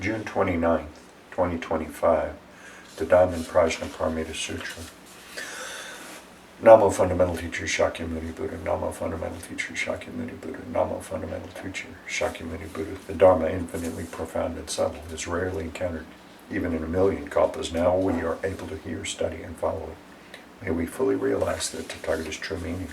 June 29th, 2025, the Diamond Prajna Paramita Sutra. Namo Fundamental Teacher Shakyamuni Buddha, Namo Fundamental Teacher Shakyamuni Buddha, Namo Fundamental Teacher Shakyamuni Buddha. The Dharma, infinitely profound and subtle, is rarely encountered. Even in a million kalpas, now we are able to hear, study, and follow it. May we fully realize the Tathagata's true meaning.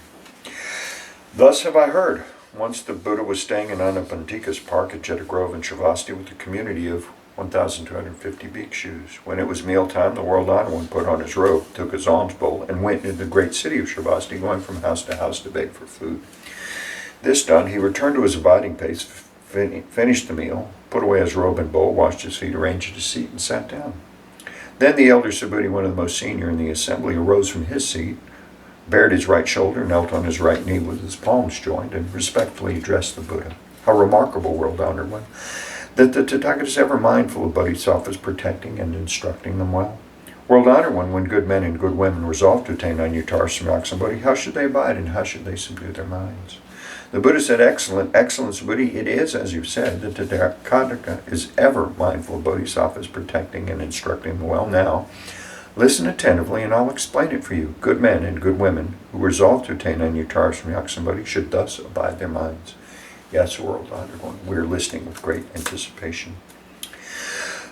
Thus have I heard. Once the Buddha was staying in Anapantika's park at Jeta Grove in Sravasti with a community of 1,250 bhikshus. When it was mealtime, the world honored one put on his robe, took his alms bowl, and went into the great city of Sravasti, going from house to house to beg for food. This done, he returned to his abiding place, finished the meal, put away his robe and bowl, washed his feet, arranged his seat, and sat down. Then the elder Subhuti, one of the most senior in the assembly, arose from his seat, bared his right shoulder, knelt on his right knee with his palms joined, and respectfully addressed the Buddha. How remarkable, world-honored one, that the Tathagata is ever mindful of bodhisattvas, protecting and instructing them well. World-honored one, when good men and good women resolve to attain Anuttara Samyaksambodhi, how should they abide and how should they subdue their minds? The Buddha said, excellent Subhuti, it is, as you've said, that the Tathagata is ever mindful of bodhisattvas, protecting and instructing them well. Now, listen attentively, and I'll explain it for you. Good men and good women who resolve to attain Anuttara Samyaksambodhi should thus abide their minds. Yes, world-honored one, we're listening with great anticipation.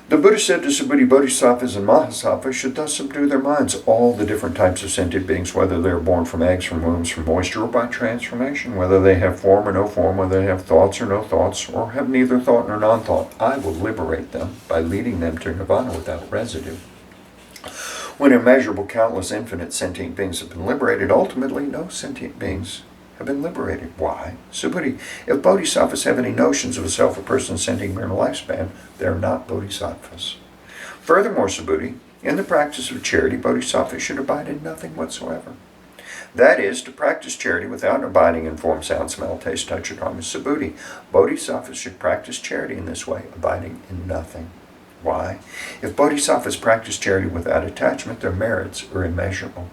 The Buddha said to Subhuti, bodhisattvas and mahasattvas should thus subdue their minds. All the different types of sentient beings, whether they are born from eggs, from wombs, from moisture, or by transformation, whether they have form or no form, whether they have thoughts or no thoughts, or have neither thought nor non-thought, I will liberate them by leading them to nirvana without residue. When immeasurable, countless, infinite sentient beings have been liberated, ultimately no sentient beings have been liberated. Why? Subhuti, if bodhisattvas have any notions of a self, a person, sentient being, or lifespan, they're not bodhisattvas. Furthermore, Subhuti, in the practice of charity, bodhisattvas should abide in nothing whatsoever. That is, to practice charity without abiding in form, sound, smell, taste, touch, or dharma. Subhuti, bodhisattvas should practice charity in this way, abiding in nothing. Why? If bodhisattvas practice charity without attachment, their merits are immeasurable.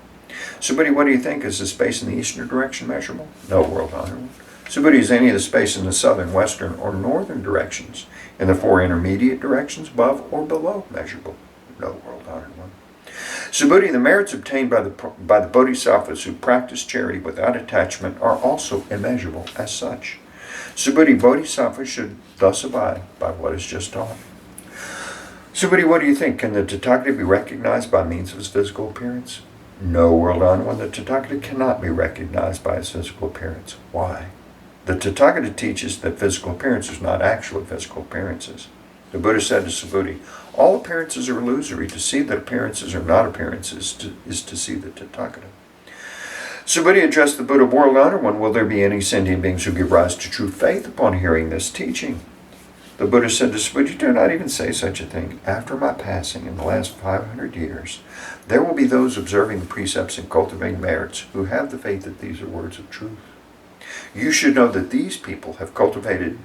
Subhuti, what do you think? Is the space in the eastern direction measurable? No, world-honored one. Subhuti, is any of the space in the southern, western, or northern directions, in the four intermediate directions, above or below, measurable? No, world-honored one. Subhuti, the merits obtained by the bodhisattvas who practice charity without attachment are also immeasurable as such. Subhuti, bodhisattvas should thus abide by what is just taught. Subhuti, what do you think? Can the Tathagata be recognized by means of his physical appearance? No, world-honored one, the Tathagata cannot be recognized by his physical appearance. Why? The Tathagata teaches that physical appearances are not actually physical appearances. The Buddha said to Subhuti, all appearances are illusory. To see that appearances are not appearances is to see the Tathagata. Subhuti addressed the Buddha, world-honored one, will there be any sentient beings who give rise to true faith upon hearing this teaching? The Buddha said to Subhuti, do not even say such a thing. After my passing in the last 500 years, there will be those observing the precepts and cultivating merits who have the faith that these are words of truth. You should know that these people have cultivated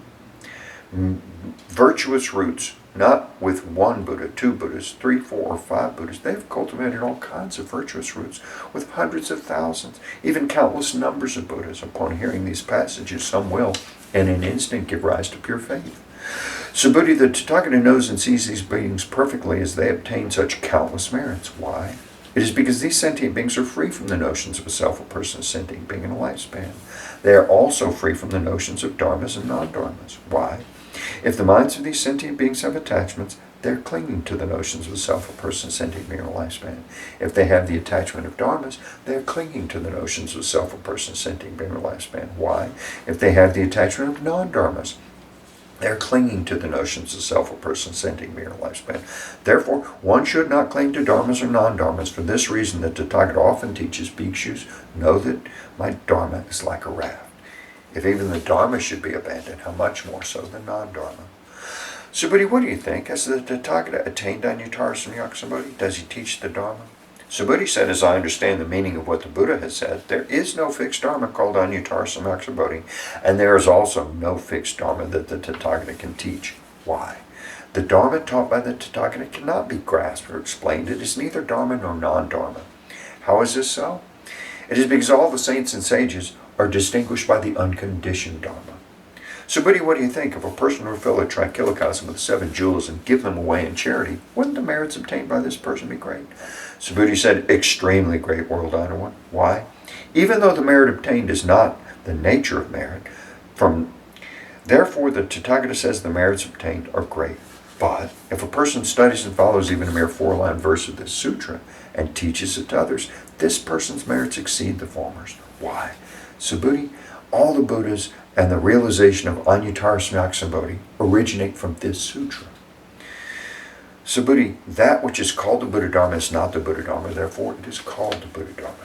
virtuous roots, not with one Buddha, two Buddhas, 3, 4, or 5 Buddhas. They have cultivated all kinds of virtuous roots with hundreds of thousands, even countless numbers of Buddhas. Upon hearing these passages, some will, in an instant, give rise to pure faith. Subhuti, the Tathagata knows and sees these beings perfectly as they obtain such countless merits. Why? It is because these sentient beings are free from the notions of a self, a person, a sentient being, and a lifespan. They are also free from the notions of dharmas and non-dharmas. Why? If the minds of these sentient beings have attachments, they're clinging to the notions of a self, a person, a sentient being, or a lifespan. If they have the attachment of dharmas, they're clinging to the notions of a self, a person, a sentient being, or lifespan. Why? If they have the attachment of non-dharmas, they're clinging to the notions of self, a person, sentient being, or lifespan. Therefore, one should not cling to dharmas or non-dharmas. For this reason, the Tathagata often teaches bhikshus, know that my dharma is like a raft. If even the dharma should be abandoned, how much more so the non-dharma? Subhuti, what do you think? Has the Tathagata attained Anuttara Samyaksambodhi? Does he teach the dharma? Subhuti said, as I understand the meaning of what the Buddha has said, there is no fixed dharma called Anuttara Samyaksambodhi, and there is also no fixed dharma that the Tathagata can teach. Why? The dharma taught by the Tathagata cannot be grasped or explained. It is neither dharma nor non-dharma. How is this so? It is because all the saints and sages are distinguished by the unconditioned dharma. So, Buddha, what do you think? If a person were to fill a trichilocosm with 7 jewels and give them away in charity, wouldn't the merits obtained by this person be great? So Buddha said, extremely great, world honored one. Why? Even though the merit obtained is not the nature of merit, therefore the Tathagata says the merits obtained are great. But if a person studies and follows even a mere 4-line verse of this sutra and teaches it to others, this person's merits exceed the former's. Why? Subhuti, all the Buddhas and the realization of Anuttara Samyak originate from this sutra. Subhuti, that which is called the Buddha Dharma is not the Buddha Dharma, therefore it is called the Buddha Dharma.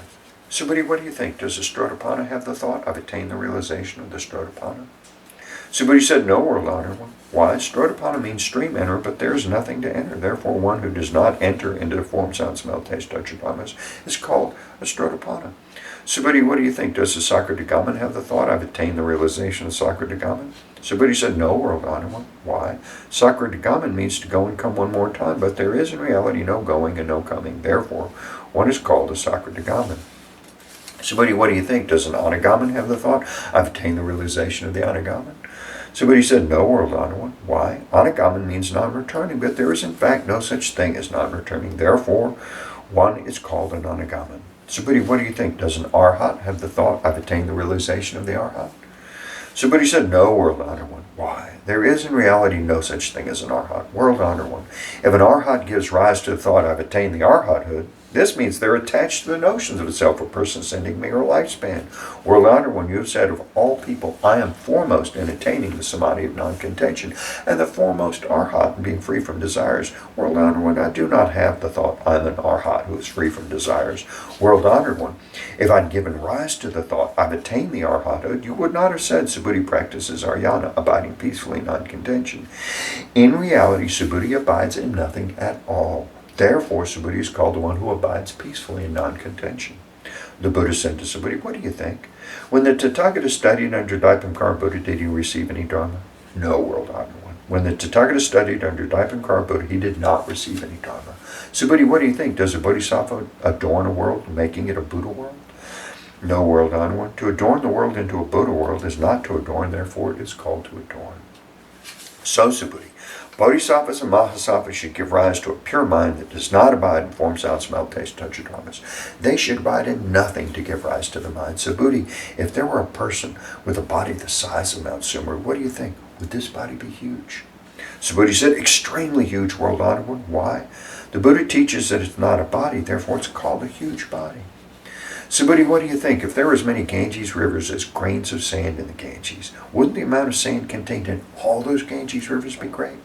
Subhuti, what do you think? Does the Strodapana have the thought, I've attained the realization of the Strodapana? Subhuti said, no, world honored one. Why? Strodapana means stream enter, but there is nothing to enter. Therefore, one who does not enter into the form, sound, smell, taste, touch, or dhammas is called a Strodapana. Subhuti, what do you think? Does the Sakradagaman have the thought, I've attained the realization of Sakradagaman? Subhuti said, no, world honored one. Why? Sakradagaman means to go and come one more time, but there is in reality no going and no coming. Therefore, one is called a Sakradagaman. Subhuti, what do you think? Does an Anagaman have the thought, I've attained the realization of the Anagaman? Somebody said, no, world honored one. Why? Anagaman means non-returning, but there is in fact no such thing as non-returning. Therefore, one is called an Anagaman. Somebody, what do you think? Does an Arhat have the thought, I've attained the realization of the Arhat? Somebody said, no, world honored one. Why? There is in reality no such thing as an Arhat. World honored one. If an Arhat gives rise to the thought, I've attained the Arhathood, this means they're attached to the notions of itself, a person, sending me, or lifespan. World honored one, you have said, of all people, I am foremost in attaining the samadhi of non-contention, and the foremost Arhat in being free from desires. World honored one, I do not have the thought, I'm an Arhat who is free from desires. World honored one, if I'd given rise to the thought, I've attained the Arhathood, you would not have said Subhuti practices Aryana, abiding peacefully in non-contention. In reality, Subhuti abides in nothing at all. Therefore, Subhuti is called the one who abides peacefully in non-contention. The Buddha said to Subhuti, what do you think? When the Tathagata studied under Daipankara Buddha, did he receive any dharma? No, world honored one. When the Tathagata studied under Daipankara Buddha, he did not receive any dharma. Subhuti, what do you think? Does a bodhisattva adorn a world, making it a Buddha world? No, world honored one. To adorn the world into a Buddha world is not to adorn, therefore it is called to adorn. So, Subhuti, bodhisattvas and mahasattvas should give rise to a pure mind that does not abide in form, sound, smell, taste, touch, or dharmas. They should abide in nothing to give rise to the mind. So, Buddhi, if there were a person with a body the size of Mount Sumer, what do you think? Would this body be huge? So Buddha said, extremely huge, world honored one. Why? The Buddha teaches that it's not a body, therefore it's called a huge body. So, Buddha, what do you think? If there were as many Ganges rivers as grains of sand in the Ganges, wouldn't the amount of sand contained in all those Ganges rivers be great?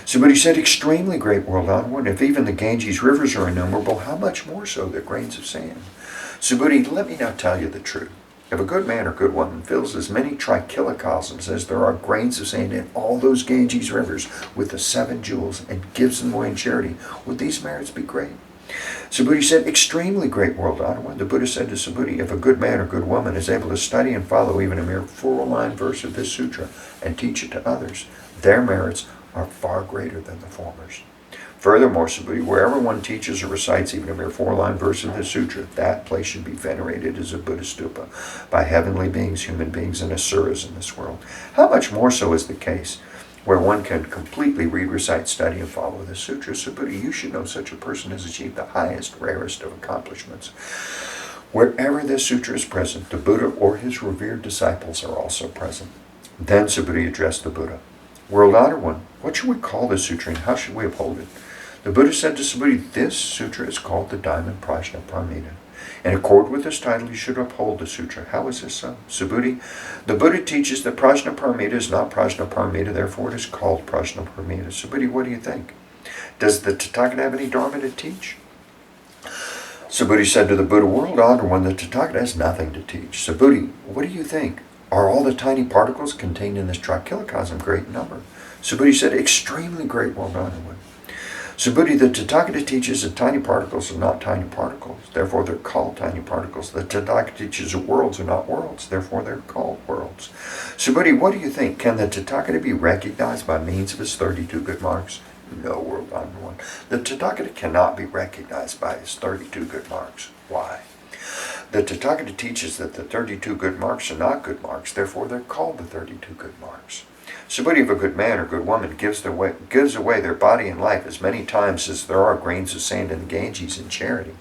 Somebody said, extremely great, world honored one. If even the Ganges rivers are innumerable, how much more so the grains of sand? Subhuti, let me now tell you the truth. If a good man or good woman fills as many trichilocosms as there are grains of sand in all those Ganges rivers with the 7 jewels and gives them away in charity, would these merits be great? Subhuti said, extremely great, world honored one. The Buddha said to Subhuti, if a good man or good woman is able to study and follow even a mere 4-line verse of this sutra and teach it to others, their merits are far greater than the former's. Furthermore, Subhuti, wherever one teaches or recites even a mere 4-line verse of the sutra, that place should be venerated as a Buddha stupa by heavenly beings, human beings, and asuras in this world. How much more so is the case where one can completely read, recite, study, and follow the sutra? Subhuti, you should know such a person has achieved the highest, rarest of accomplishments. Wherever this sutra is present, the Buddha or his revered disciples are also present. Then Subhuti addressed the Buddha. World honored one, what should we call this sutra and how should we uphold it? The Buddha said to Subhuti, this sutra is called the Diamond Prajna Paramita. In accord with this title, you should uphold the sutra. How is this so? Subhuti, the Buddha teaches that Prajna Paramita is not Prajna Paramita, therefore it is called Prajna Paramita. Subhuti, what do you think? Does the Tathagata have any dharma to teach? Subhuti said to the Buddha, world honored one, the Tathagata has nothing to teach. Subhuti, what do you think? Are all the tiny particles contained in this trichilocosm great in number? Subhuti said, extremely great, world honored one. Subhuti, the Tathagata teaches that tiny particles are not tiny particles, therefore they're called tiny particles. The Tathagata teaches that worlds are not worlds, therefore they're called worlds. Subhuti, what do you think? Can the Tathagata be recognized by means of his 32 good marks? No, world honored one. The Tathagata cannot be recognized by his 32 good marks. Why? The Tathagata teaches that the 32 good marks are not good marks, therefore they're called the 32 good marks. Subhuti, if a good man or good woman gives away their body and life as many times as there are grains of sand in the Ganges in charity,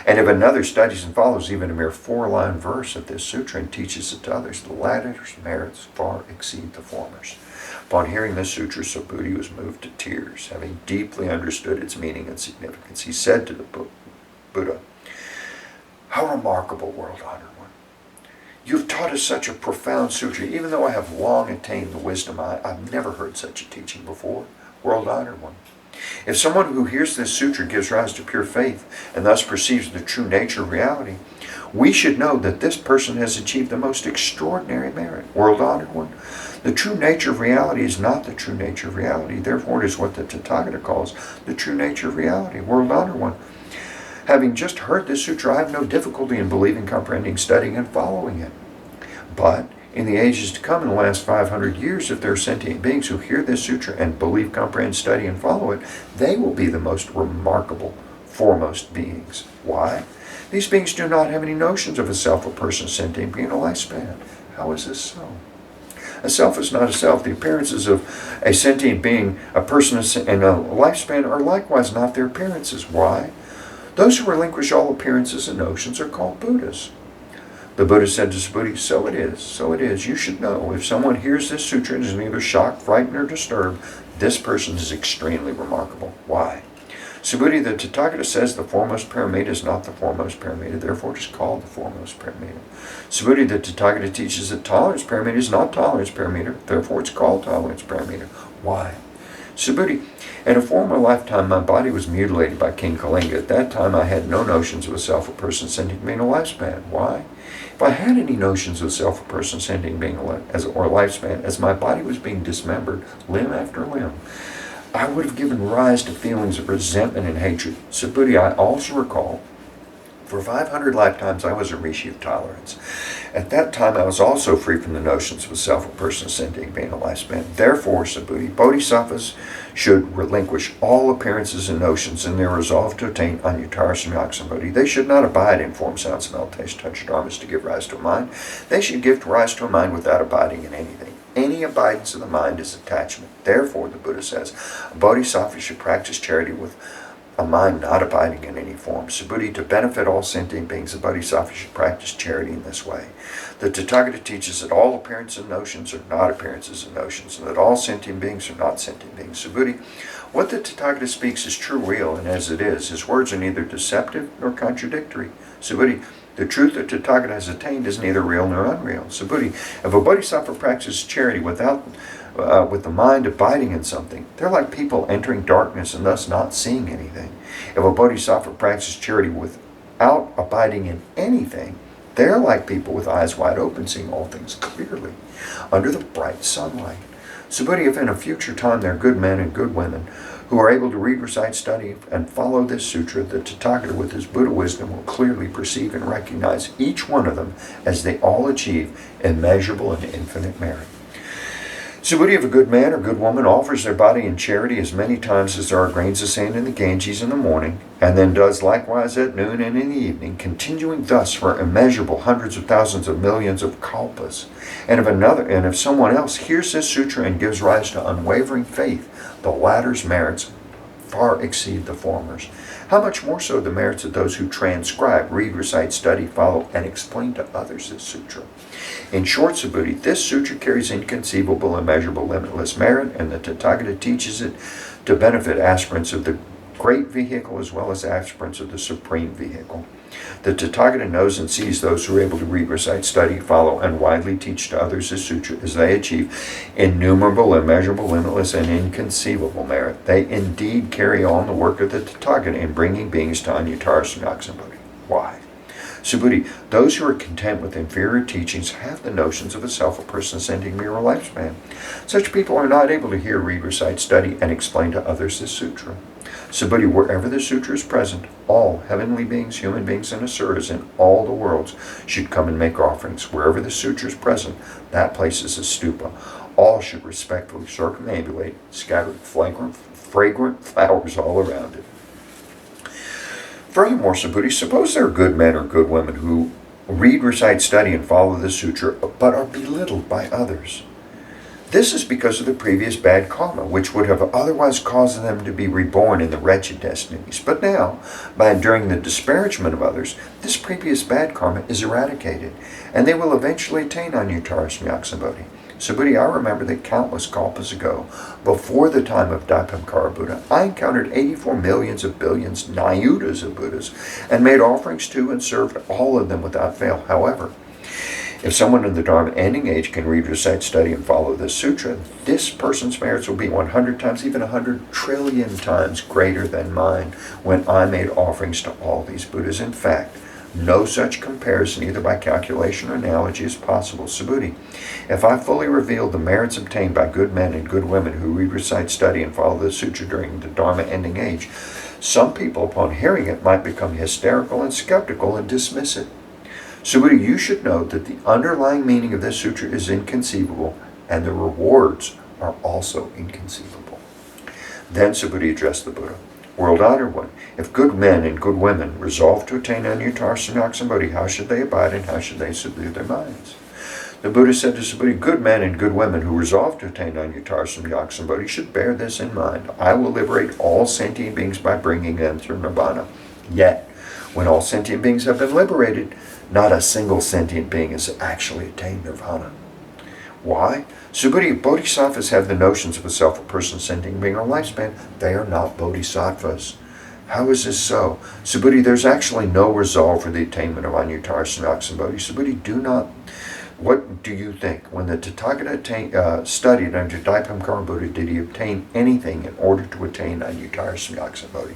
and if another studies and follows even a mere 4-line verse of this sutra and teaches it to others, the latter's merits far exceed the former's. Upon hearing this sutra, Subhuti was moved to tears. Having deeply understood its meaning and significance, he said to the Buddha, "How remarkable, world-honored one! You have taught us such a profound sutra. Even though I have long attained the wisdom, I've never heard such a teaching before, world-honored one. If someone who hears this sutra gives rise to pure faith and thus perceives the true nature of reality, we should know that this person has achieved the most extraordinary merit, world-honored one. The true nature of reality is not the true nature of reality. Therefore, it is what the Tathagata calls the true nature of reality, world-honored one. Having just heard this sutra, I have no difficulty in believing, comprehending, studying, and following it. But in the ages to come, in the last 500 years, if there are sentient beings who hear this sutra and believe, comprehend, study, and follow it, they will be the most remarkable, foremost beings. Why? These beings do not have any notions of a self, a person, sentient being, a lifespan. How is this so? A self is not a self. The appearances of a sentient being, a person, and a lifespan are likewise not their appearances. Why? Those who relinquish all appearances and notions are called Buddhas. The Buddha said to Subhuti, so it is, so it is. You should know, if someone hears this sutra and is neither shocked, frightened, or disturbed, this person is extremely remarkable. Why? Subhuti, the Tathagata says the foremost paramita is not the foremost paramita, therefore it is called the foremost paramita. Subhuti, the Tathagata teaches that tolerance paramita is not tolerance paramita, therefore it's called tolerance paramita. Why? Subhuti, in a former lifetime my body was mutilated by King Kalinga. At that time I had no notions of a self, a person, sentient being, a lifespan. Why? If I had any notions of self, a person, sentient being, or a lifespan, as my body was being dismembered, limb after limb, I would have given rise to feelings of resentment and hatred. Subhuti, I also recall, for 500 lifetimes I was a rishi of tolerance. At that time I was also free from the notions of a self, a person, sentient being, a lifespan. Therefore, Subhuti, bodhisattvas should relinquish all appearances and notions in their resolve to attain Anuttara Samyaksambodhi. They should not abide in form, sound, smell, taste, touch, dharmas to give rise to a mind. They should give rise to a mind without abiding in anything. Any abidance of the mind is attachment. Therefore, the Buddha says, a bodhisattva should practice charity with a mind not abiding in any form. Subhuti, to benefit all sentient beings, a bodhisattva should practice charity in this way. The Tathagata teaches that all appearances and notions are not appearances and notions, and that all sentient beings are not sentient beings. Subhuti, what the Tathagata speaks is true, real, and as it is. His words are neither deceptive nor contradictory. Subhuti, the truth that Tathagata has attained is neither real nor unreal. Subhuti, if a bodhisattva practices charity with the mind abiding in something, they're like people entering darkness and thus not seeing anything. If a bodhisattva practices charity without abiding in anything, they're like people with eyes wide open, seeing all things clearly under the bright sunlight. Subhuti, if in a future time there are good men and good women who are able to read, recite, study, and follow this sutra, the Tathagata with his Buddha wisdom will clearly perceive and recognize each one of them as they all achieve immeasurable and infinite merit. Subhuti, if a good man or good woman offers their body in charity as many times as there are grains of sand in the Ganges in the morning, and then does likewise at noon and in the evening, continuing thus for immeasurable hundreds of thousands of millions of kalpas, and if someone else hears this sutra and gives rise to unwavering faith, the latter's merits far exceed the former's. How much more so the merits of those who transcribe, read, recite, study, follow, and explain to others this sutra. In short, Subhuti, this sutra carries inconceivable, immeasurable, limitless merit, and the Tathagata teaches it to benefit aspirants of the great vehicle as well as aspirants of the supreme vehicle. The Tathagata knows and sees those who are able to read, recite, study, follow, and widely teach to others this sutra as they achieve innumerable, immeasurable, limitless, and inconceivable merit. They indeed carry on the work of the Tathagata in bringing beings to Anuttara Samyaksambodhi. Why? Subhuti, those who are content with inferior teachings have the notions of a self, a person, sentient being, or lifespan. Such people are not able to hear, read, recite, study, and explain to others this sutra. Subhuti, wherever the sutra is present, all heavenly beings, human beings, and asuras in all the worlds should come and make offerings. Wherever the sutra is present, that place is a stupa. All should respectfully circumambulate, scatter fragrant flowers all around it. Furthermore, Subhuti, suppose there are good men or good women who read, recite, study, and follow the sutra, but are belittled by others. This is because of the previous bad karma, which would have otherwise caused them to be reborn in the wretched destinies. But now, by enduring the disparagement of others, this previous bad karma is eradicated, and they will eventually attain Anuttara Samyak Subhuti, I remember that countless kalpas ago, before the time of Dipamkara Buddha, I encountered 84 millions of billions, nayutas of Buddhas, and made offerings to and served all of them without fail. However, if someone in the Dharma ending age can read, recite, study, and follow this sutra, this person's merits will be 100 times, even 100 trillion times greater than mine when I made offerings to all these Buddhas. In fact, no such comparison, either by calculation or analogy, is possible. Subhuti, if I fully revealed the merits obtained by good men and good women who read, recite, study, and follow the sutra during the Dharma ending age, some people, upon hearing it, might become hysterical and skeptical and dismiss it. Subhuti, you should know that the underlying meaning of this sutra is inconceivable, and the rewards are also inconceivable. Then Subhuti addressed the Buddha. World-honored one, if good men and good women resolve to attain Anuttara Samyak how should they abide and how should they subdue their minds? The Buddha said to Subhuti, good men and good women who resolve to attain Anuttara Samyak should bear this in mind. I will liberate all sentient beings by bringing them through Nirvana. Yet, when all sentient beings have been liberated, not a single sentient being has actually attained Nirvana. Why? Subhuti, bodhisattvas have the notions of a self, a person, sentient being, or lifespan. They are not bodhisattvas. How is this so? Subhuti, there's actually no resolve for the attainment of Anuttara Samyak Subhuti, do not. What do you think? When the Tathagata studied under Dipamkara Buddha, did he obtain anything in order to attain Anuttara Samyak?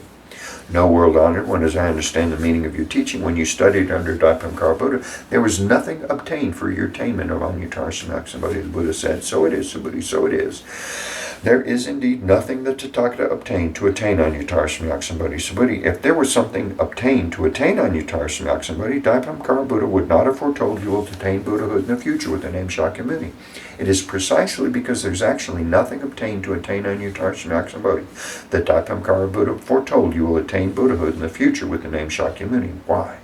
No, world-honored one, as I understand the meaning of your teaching, when you studied under Dipamkara Buddha, there was nothing obtained for your attainment of Anuttara Samyak. The Buddha said, so it is, Subhuti, so it is. There is indeed nothing that Tathagata obtained to attain Anuttara Samyak Subhuti, if there was something obtained to attain Anuttara Samyak Dipamkara Buddha would not have foretold you will attain Buddhahood in the future with the name Shakyamuni. It is precisely because there's actually nothing obtained to attain Anuttara Samyak that Dipamkara Buddha foretold you will attain Buddhahood in the future with the name Shakyamuni. Why?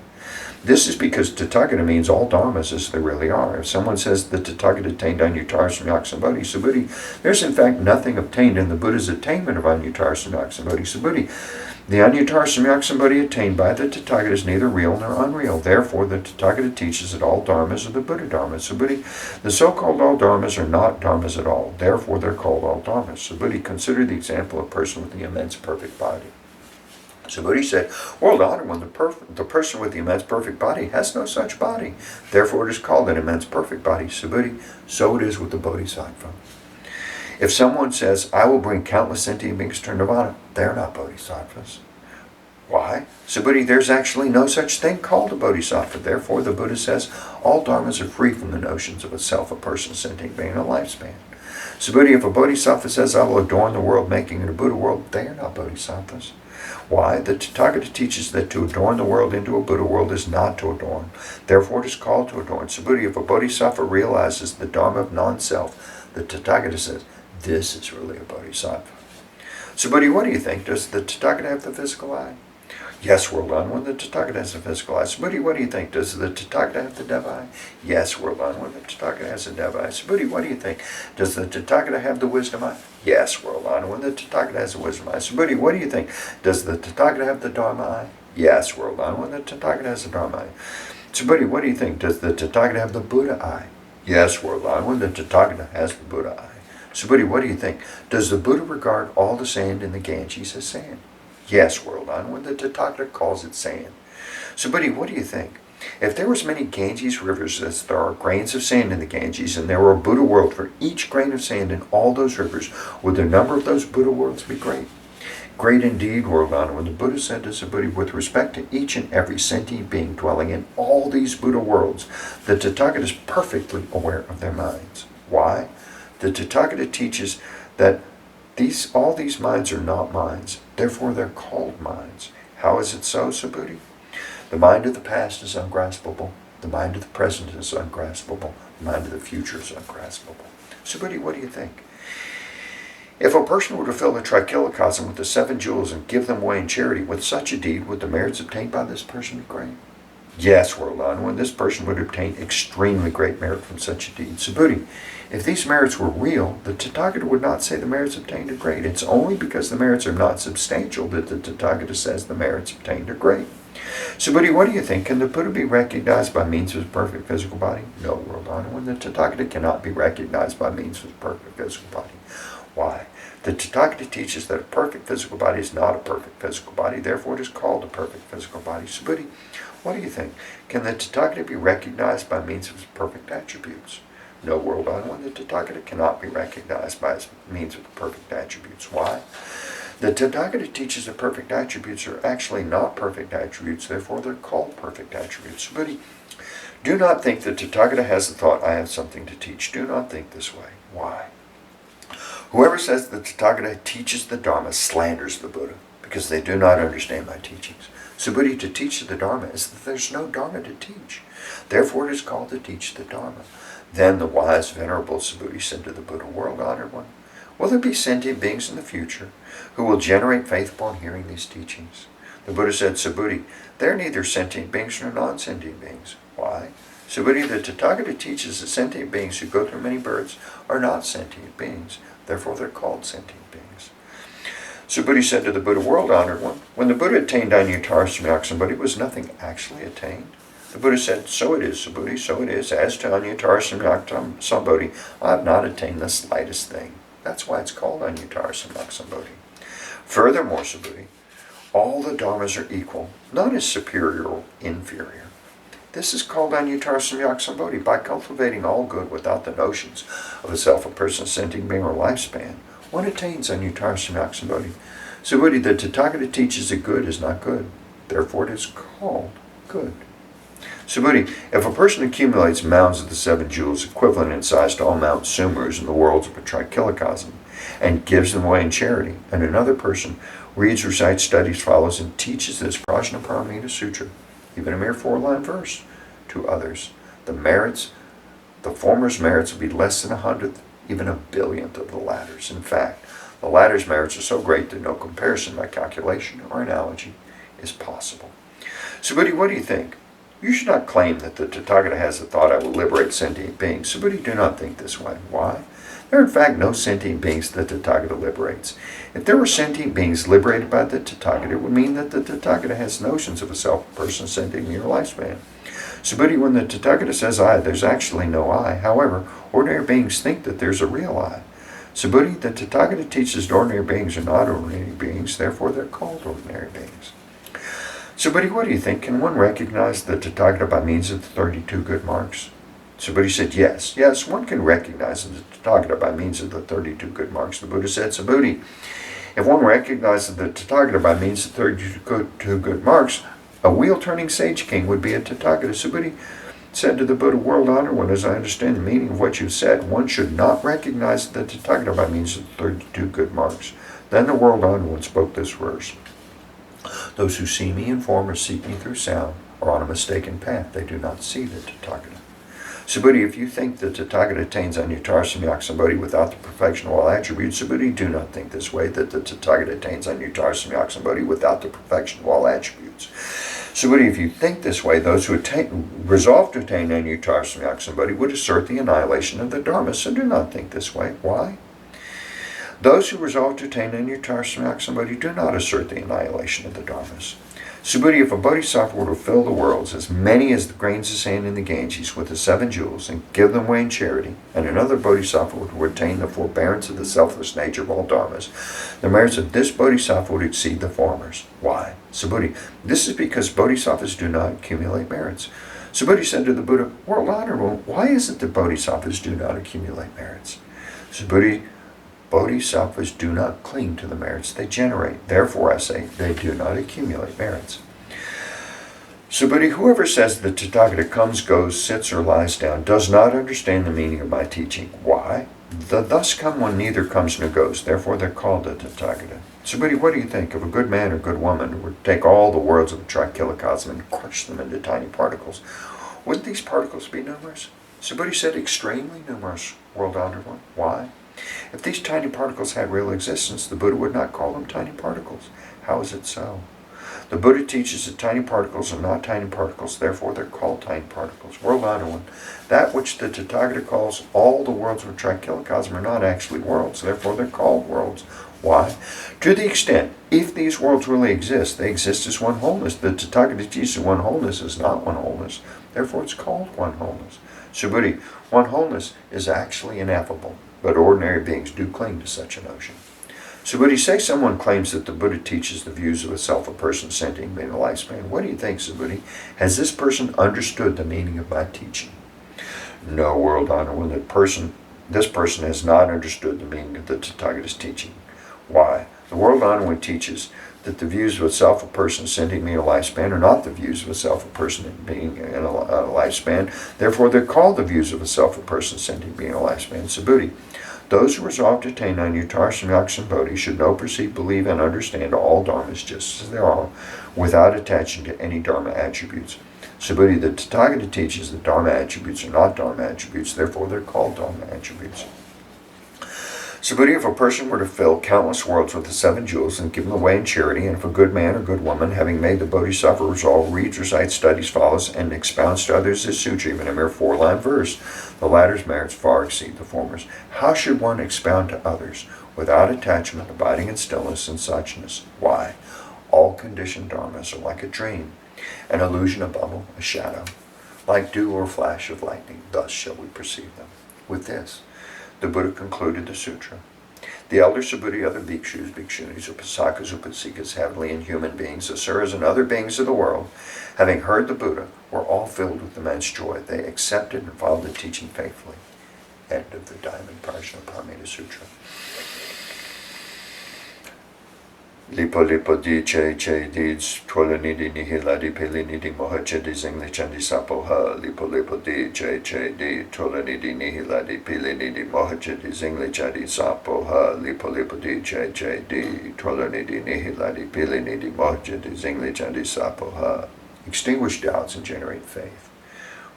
This is because Tathagata means all dharmas as they really are. If someone says that Tathagata attained Anuttara Samyak Subhuti, there's in fact nothing obtained in the Buddha's attainment of Anuttara Samyak Subhuti. The Anuttara Samyak Subhuti attained by the Tathagata is neither real nor unreal. Therefore, the Tathagata teaches that all dharmas are the Buddha dharmas. Subhuti, the so-called all dharmas are not dharmas at all. Therefore, they're called all dharmas. Subhuti, consider the example of a person with the immense perfect body. Subhuti said, world-honored one, the person with the immense perfect body has no such body. Therefore, it is called an immense perfect body. Subhuti, so it is with the bodhisattva. If someone says, I will bring countless sentient beings to Nirvana, they're not bodhisattvas. Why? Subhuti, there's actually no such thing called a bodhisattva. Therefore, the Buddha says, all dharmas are free from the notions of a self, a person, sentient being, and a lifespan. Subhuti, if a bodhisattva says, I will adorn the world, making it a Buddha world, they are not bodhisattvas. Why? The Tathagata teaches that to adorn the world into a Buddha world is not to adorn. Therefore, it is called to adorn. Subhuti, if a bodhisattva realizes the dharma of non-self, the Tathagata says, this is really a bodhisattva. Subhuti, what do you think? Does the Tathagata have the physical eye? Yes, world-honored one, the Tathagata has a physical eye. Subhuti, what do you think? Does the Tathagata have the Deva eye? Yes, world-honored one, the Tathagata has a Deva eye. Subhuti, what do you think? Does the Tathagata have the wisdom eye? Yes, world-honored one, the Tathagata has a wisdom eye. Subhuti, what do you think? Does the Tathagata have the Dharma eye? Yes, world-honored one, the Tathagata has the Dharma eye. Subhuti, what do you think? Does the Tathagata have the Buddha eye? Yes, world-honored one, the Tathagata has the Buddha eye. Subhuti, what do you think? Does the Buddha regard all the sand in the Ganges as sand? Yes, world-honored one, the Tathagata calls it sand. Subhuti, what do you think? If there was many Ganges rivers as there are grains of sand in the Ganges, and there were a Buddha world for each grain of sand in all those rivers, would the number of those Buddha worlds be great? Great indeed, world-honored one. The Buddha said to Subhuti, with respect to each and every sentient being dwelling in all these Buddha worlds, the Tathagata is perfectly aware of their minds. Why? The Tathagata teaches that all these minds are not minds. Therefore, they're called minds. How is it so, Subhuti? The mind of the past is ungraspable. The mind of the present is ungraspable. The mind of the future is ungraspable. Subhuti, what do you think? If a person were to fill the trichilocosm with the 7 jewels and give them away in charity, with such a deed, would the merits obtained by this person be great? Yes, world honored one, this person would obtain extremely great merit from such a deed. Subhuti, if these merits were real, the Tathagata would not say the merits obtained are great. It's only because the merits are not substantial that the Tathagata says the merits obtained are great. Subhuti, what do you think? Can the Buddha be recognized by means of his perfect physical body? No, world honored one, the Tathagata cannot be recognized by means of his perfect physical body. Why? The Tathagata teaches that a perfect physical body is not a perfect physical body, therefore it is called a perfect physical body. Subhuti, what do you think? Can the Tathagata be recognized by means of his perfect attributes? No, world honored one, the Tathagata cannot be recognized by means of perfect attributes. Why? The Tathagata teaches that perfect attributes are actually not perfect attributes, therefore they're called perfect attributes. Subhuti, do not think that Tathagata has the thought, I have something to teach. Do not think this way. Why? Whoever says that the Tathagata teaches the Dharma slanders the Buddha, because they do not understand my teachings. Subhuti, to teach the Dharma is that there's no Dharma to teach. Therefore it is called to teach the Dharma. Then the wise, venerable Subhuti said to the Buddha, world honored one, will there be sentient beings in the future who will generate faith upon hearing these teachings? The Buddha said, Subhuti, they are neither sentient beings nor non-sentient beings. Why? Subhuti, the Tathagata teaches that sentient beings who go through many births are not sentient beings. Therefore they're called sentient beings. Subhuti said to the Buddha, world honored one, when the Buddha attained Anuttara Samyaksambodhi, was nothing actually attained? The Buddha said, so it is, Subhuti, so it is. As to Anuttara Samyaksambodhi, I have not attained the slightest thing. That's why it's called Anuttara Samyaksambodhi. Furthermore, Subhuti, all the dharmas are equal, none is superior or inferior. This is called Anuttara Samyaksambodhi. By cultivating all good without the notions of a self, a person, sentient being, or lifespan, one attains Anuttara Samyaksambodhi. Subhuti, the Tathagata teaches that good is not good. Therefore it is called good. Subhuti, if a person accumulates mounds of the 7 jewels equivalent in size to all Mount Sumerus in the worlds of a trichilocosm, and gives them away in charity, and another person reads, recites, studies, follows, and teaches this Prajnaparamita Sutra, even a mere 4-line verse, to others, the former's merits will be less than 100th, even a 1,000,000th of the latter's. In fact, the latter's merits are so great that no comparison by calculation or analogy is possible. Subhuti, what do you think? You should not claim that the Tathagata has the thought, I will liberate sentient beings. Subhuti, do not think this way. Why? There are in fact no sentient beings that the Tathagata liberates. If there were sentient beings liberated by the Tathagata, it would mean that the Tathagata has notions of a self, person, sentient being, or lifespan. Subhuti, when the Tathagata says I, there's actually no I. However, ordinary beings think that there's a real I. Subhuti, the Tathagata teaches that ordinary beings are not ordinary beings, therefore they're called ordinary beings. Subhuti, what do you think? Can one recognize the Tathagata by means of the 32 good marks? Subhuti said, yes. Yes, one can recognize the Tathagata by means of the 32 good marks. The Buddha said, Subhuti, if one recognizes the Tathagata by means of 32 good marks, a wheel-turning sage king would be a Tathagata. Subhuti said to the Buddha, world honored one, as I understand the meaning of what you said, one should not recognize the Tathagata by means of the 32 good marks. Then the world honored one spoke this verse. Those who see me in form or seek me through sound are on a mistaken path. They do not see the Tathagata. Subhuti, if you think the Tathagata attains Anuttara Samyaksambodhi without the perfection of all attributes, Subhuti, do not think this way, that the Tathagata attains Anuttara Samyaksambodhi without the perfection of all attributes. Subhuti, if you think this way, those who resolve to attain Anuttara Samyaksambodhi would assert the annihilation of the Dharma. So do not think this way. Why? Those who resolve to attain Anuttara Samyaksambodhi do not assert the annihilation of the Dharmas. Subhuti, if a bodhisattva were to fill the worlds, as many as the grains of sand in the Ganges, with the 7 jewels, and give them away in charity, and another bodhisattva would attain the forbearance of the selfless nature of all dharmas, the merits of this bodhisattva would exceed the former's. Why? Subhuti, this is because bodhisattvas do not accumulate merits. Subhuti said to the Buddha, world honored one, why is it that bodhisattvas do not accumulate merits? Subhuti, bodhisattvas do not cling to the merits they generate. Therefore, I say, they do not accumulate merits. Subhuti, whoever says the Tathagata comes, goes, sits, or lies down does not understand the meaning of my teaching. Why? The thus come one neither comes nor goes. Therefore, they're called the Tathagata. Subhuti, what do you think? If a good man or good woman were to take all the worlds of a trichilocosm and crush them into tiny particles, wouldn't these particles be numerous? Subhuti said, extremely numerous, world-honored one. Why? If these tiny particles had real existence, the Buddha would not call them tiny particles. How is it so? The Buddha teaches that tiny particles are not tiny particles, therefore they're called tiny particles. World Honor One, that which the Tathagata calls all the worlds of trichilocosm are not actually worlds, therefore they're called worlds. Why? To the extent, if these worlds really exist, they exist as one wholeness. The Tathagata teaches one wholeness is not one wholeness, therefore it's called one wholeness. Subhuti, one wholeness is actually ineffable, but ordinary beings do cling to such a notion. Subhuti, say someone claims that the Buddha teaches the views of a self, a person sentient being, a lifespan. What do you think, Subhuti? Has this person understood the meaning of my teaching? No, World Honor One, this person has not understood the meaning of the Tathagata's teaching. Why? The World Honor One teaches that the views of a self, a person, sentient being, a lifespan are not the views of a self, a person, being, in a lifespan. Therefore, they're called the views of a self, a person, sentient being, a lifespan. Subhuti, those who resolve to attain Anuttara Samyak and Bodhi should know, perceive, believe, and understand all dharmas just as they are, without attaching to any dharma attributes. Subhuti, the Tathagata teaches that dharma attributes are not dharma attributes, therefore they're called dharma attributes. Subhuti, if a person were to fill countless worlds with the 7 jewels and give them away in charity, and if a good man or good woman, having made the Bodhisattva resolve, reads, recites, studies, follows, and expounds to others this sutra, even a mere 4-line verse, the latter's merits far exceed the former's. How should one expound to others without attachment, abiding in stillness and suchness? Why? All conditioned dharmas are like a dream, an illusion, a bubble, a shadow, like dew or flash of lightning. Thus shall we perceive them. With this, the Buddha concluded the sutra. The elder Subhuti, other bhikshus, bhikshunis, upasakas, upasikas, heavenly and human beings, asuras, and other beings of the world, having heard the Buddha, were all filled with immense joy. They accepted and followed the teaching faithfully. End of the Diamond Prajnaparamita Sutra. Lipo lipo di che dids twolanidi nihiladi pelinidi mohachedi zingli chandi sapoha. Lipo lipo di che di twolanidi nihiladi pelinidi mohachedi zingli chandi sapoha. Lipo lipo di che di twolanidi nihiladi pelinidi mohachedi zingli chandi sapoha. Extinguish doubts and generate faith.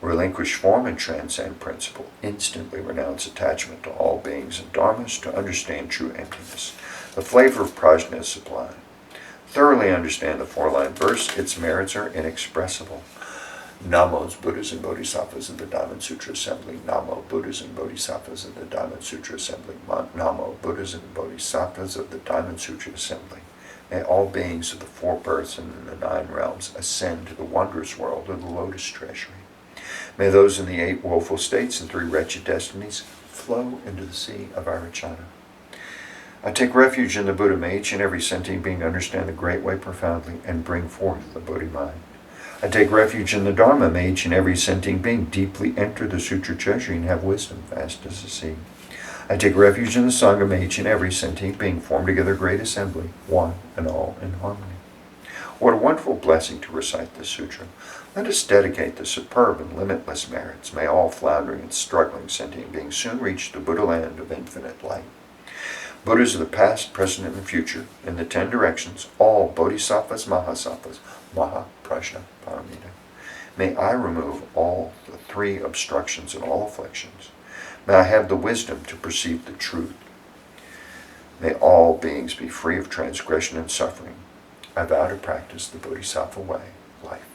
Relinquish form and transcend principle. Instantly renounce attachment to all beings and dharmas to understand true emptiness. The flavor of prajna is sublime. Thoroughly understand the 4-line verse. Its merits are inexpressible. Namos, Buddhas and Bodhisattvas of the Diamond Sutra Assembly. Namo, Buddhas and Bodhisattvas of the Diamond Sutra Assembly. Namo, Buddhas and Bodhisattvas of the Diamond Sutra Assembly. May all beings of the 4 births and in the 9 realms ascend to the wondrous world of the Lotus Treasury. May those in the 8 woeful states and 3 wretched destinies flow into the sea of Arachana. I take refuge in the Buddha. May each and every sentient being understand the Great Way profoundly and bring forth the Bodhi mind. I take refuge in the Dharma. May each and every sentient being deeply enter the Sutra treasury and have wisdom vast as the sea. I take refuge in the Sangha. May each and every sentient being form together a great assembly, one and all in harmony. What a wonderful blessing to recite this sutra. Let us dedicate the superb and limitless merits. May all floundering and struggling sentient beings soon reach the Buddha land of infinite light. Buddhas of the past, present, and future, in the 10 directions, all bodhisattvas, mahasattvas, maha-prajna paramita. May I remove all the 3 obstructions and all afflictions. May I have the wisdom to perceive the truth. May all beings be free of transgression and suffering. I vow to practice the Bodhisattva way, life